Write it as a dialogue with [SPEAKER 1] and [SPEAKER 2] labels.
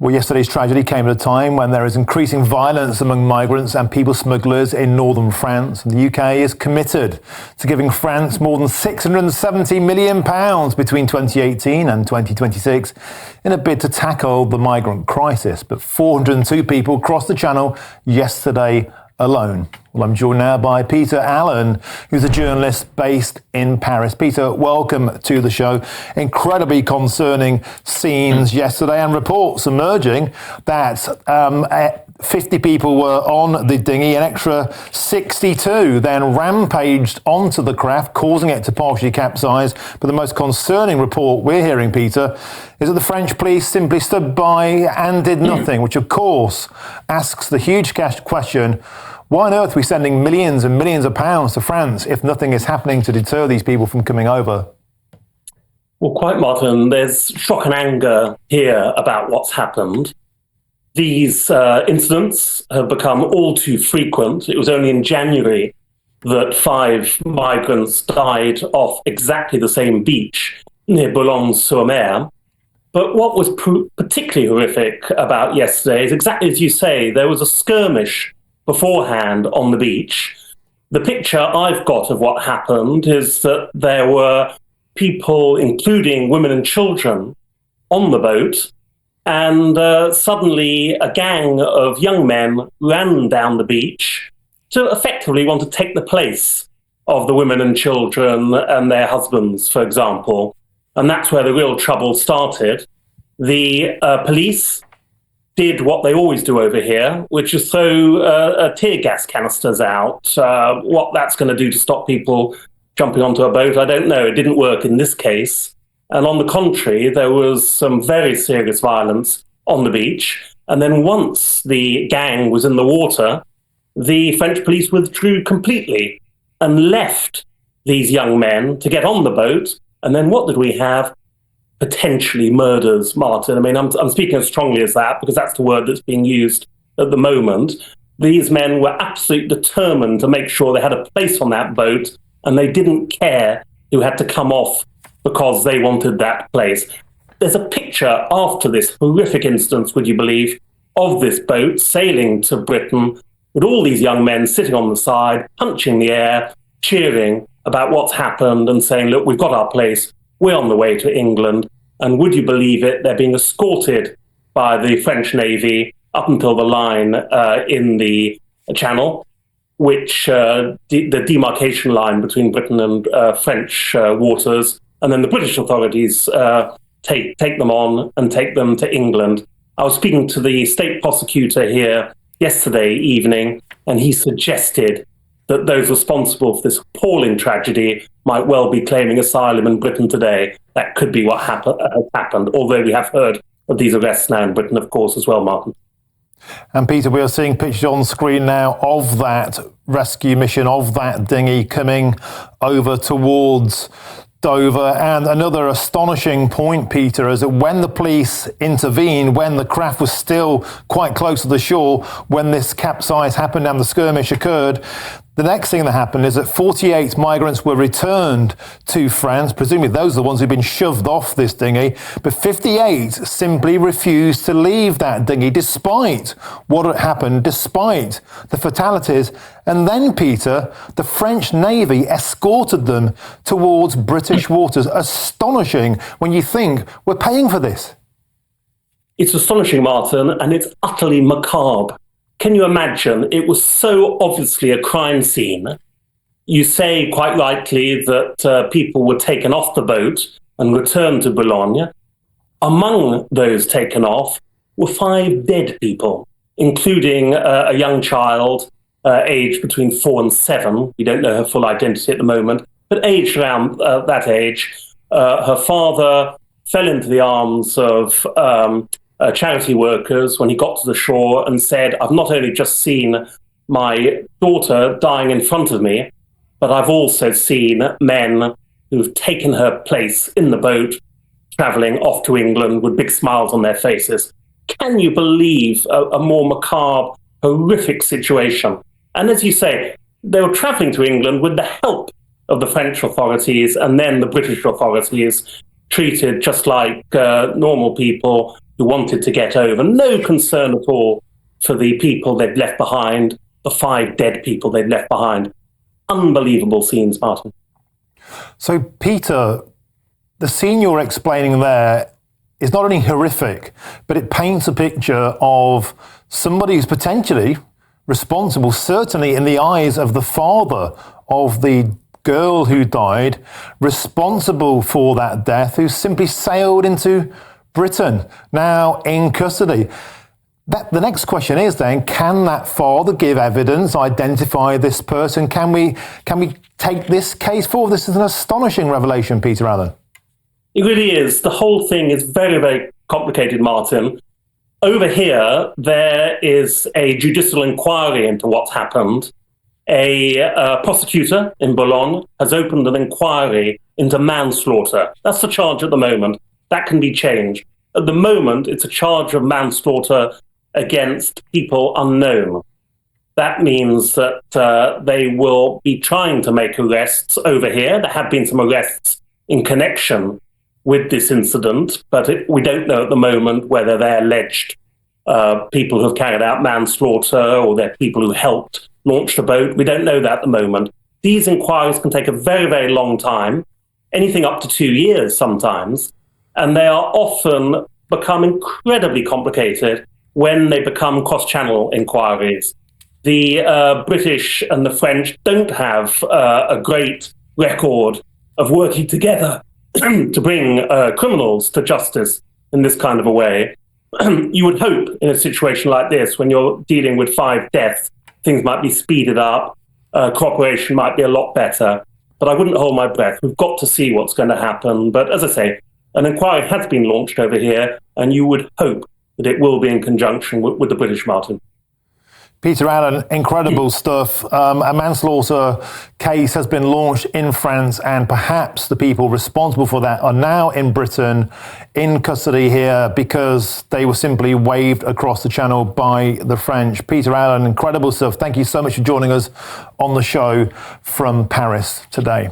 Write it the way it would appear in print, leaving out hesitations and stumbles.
[SPEAKER 1] Well, yesterday's tragedy came at a time when there is increasing violence among migrants and people smugglers in northern France. And the UK is committed to giving France more than £670 million between 2018 and 2026 in a bid to tackle the migrant crisis. But 402 people crossed the Channel yesterday alone. Well, I'm joined now by Peter Allen, who's a journalist based in Paris. Peter, welcome to the show. Incredibly concerning scenes yesterday and reports emerging that 50 people were on the dinghy, an extra 62 then rampaged onto the craft, causing it to partially capsize. But the most concerning report we're hearing, Peter, is that the French police simply stood by and did nothing, which of course asks the huge question, why on earth are we sending millions and millions of pounds to France if nothing is happening to deter these people from coming over?
[SPEAKER 2] Well, quite, Martin. There's shock and anger here about what's happened. These incidents have become all too frequent. It was only in January that 5 migrants died off exactly the same beach near Boulogne-sur-Mer. But what was particularly horrific about yesterday is exactly as you say, there was a skirmish beforehand on the beach. The picture I've got of what happened is that there were people, including women and children, on the boat, and suddenly a gang of young men ran down the beach to effectively want to take the place of the women and children and their husbands, for example. And that's where the real trouble started. The police did what they always do over here, which is throw tear gas canisters out. What that's going to do to stop people jumping onto a boat, I don't know. It didn't work in this case. And on the contrary, there was some very serious violence on the beach. And then once the gang was in the water, the French police withdrew completely and left these young men to get on the boat. And then what did we have? Potentially murders, Martin. I mean, I'm speaking as strongly as that because that's the word that's being used at the moment. These men were absolutely determined to make sure they had a place on that boat, and they didn't care who had to come off because they wanted that place. There's a picture after this horrific instance, would you believe, of this boat sailing to Britain with all these young men sitting on the side, punching the air, cheering about what's happened and saying, look, we've got our place. We're on the way to England, and would you believe it, they're being escorted by the French Navy up until the line in the Channel, which the demarcation line between Britain and French waters, and then the British authorities take them on and take them to England. I was speaking to the state prosecutor here yesterday evening, and he suggested that those responsible for this appalling tragedy might well be claiming asylum in Britain today. That could be what happened, although we have heard of these arrests now in Britain, of course, as well, Martin.
[SPEAKER 1] And Peter, we are seeing pictures on screen now of that rescue mission, of that dinghy coming over towards Dover. And another astonishing point, Peter, is that when the police intervened, when the craft was still quite close to the shore, when this capsize happened and the skirmish occurred, the next thing that happened is that 48 migrants were returned to France. Presumably those are the ones who've been shoved off this dinghy. But 58 simply refused to leave that dinghy despite what had happened, despite the fatalities. And then, Peter, the French Navy escorted them towards British waters. Astonishing when you think we're paying for this.
[SPEAKER 2] It's astonishing, Martin, and it's utterly macabre. Can you imagine? It was so obviously a crime scene. You say quite rightly that people were taken off the boat and returned to Boulogne. Among those taken off were 5 dead people, including a young child aged between 4 and 7. We don't know her full identity at the moment, but aged around that age. Her father fell into the arms of charity workers when he got to the shore and said, I've not only just seen my daughter dying in front of me, but I've also seen men who've taken her place in the boat, travelling off to England with big smiles on their faces. Can you believe a more macabre, horrific situation? And as you say, they were travelling to England with the help of the French authorities and then the British authorities, treated just like normal people who wanted to get over. No concern at all for the people they'd left behind, the 5 dead people they'd left behind. Unbelievable scenes, Martin.
[SPEAKER 1] So, Peter, the scene you're explaining there is not only horrific, but it paints a picture of somebody who's potentially responsible, certainly in the eyes of the father of the girl who died, responsible for that death, who simply sailed into Britain, now in custody. The next question is then, can that father give evidence, identify this person? Can we take this case forward? This is an astonishing revelation, Peter Allen.
[SPEAKER 2] It really is. The whole thing is very, very complicated, Martin. Over here, there is a judicial inquiry into what's happened. A prosecutor in Boulogne has opened an inquiry into manslaughter. That's the charge at the moment. That can be changed. At the moment, it's a charge of manslaughter against people unknown. That means that they will be trying to make arrests over here. There have been some arrests in connection with this incident, but we don't know at the moment whether they're alleged people who have carried out manslaughter or they're people who helped launch the boat. We don't know that at the moment. These inquiries can take a very, very long time, anything up to 2 years sometimes, and they are often become incredibly complicated when they become cross-channel inquiries. The British and the French don't have a great record of working together to bring criminals to justice in this kind of a way. You would hope in a situation like this, when you're dealing with 5 deaths, things might be speeded up, cooperation might be a lot better, but I wouldn't hold my breath. We've got to see what's going to happen. But as I say, an inquiry has been launched over here, and you would hope that it will be in conjunction with the British, Martin.
[SPEAKER 1] Peter Allen, incredible stuff. A manslaughter case has been launched in France, and perhaps the people responsible for that are now in Britain in custody here because they were simply waved across the channel by the French. Peter Allen, incredible stuff. Thank you so much for joining us on the show from Paris today.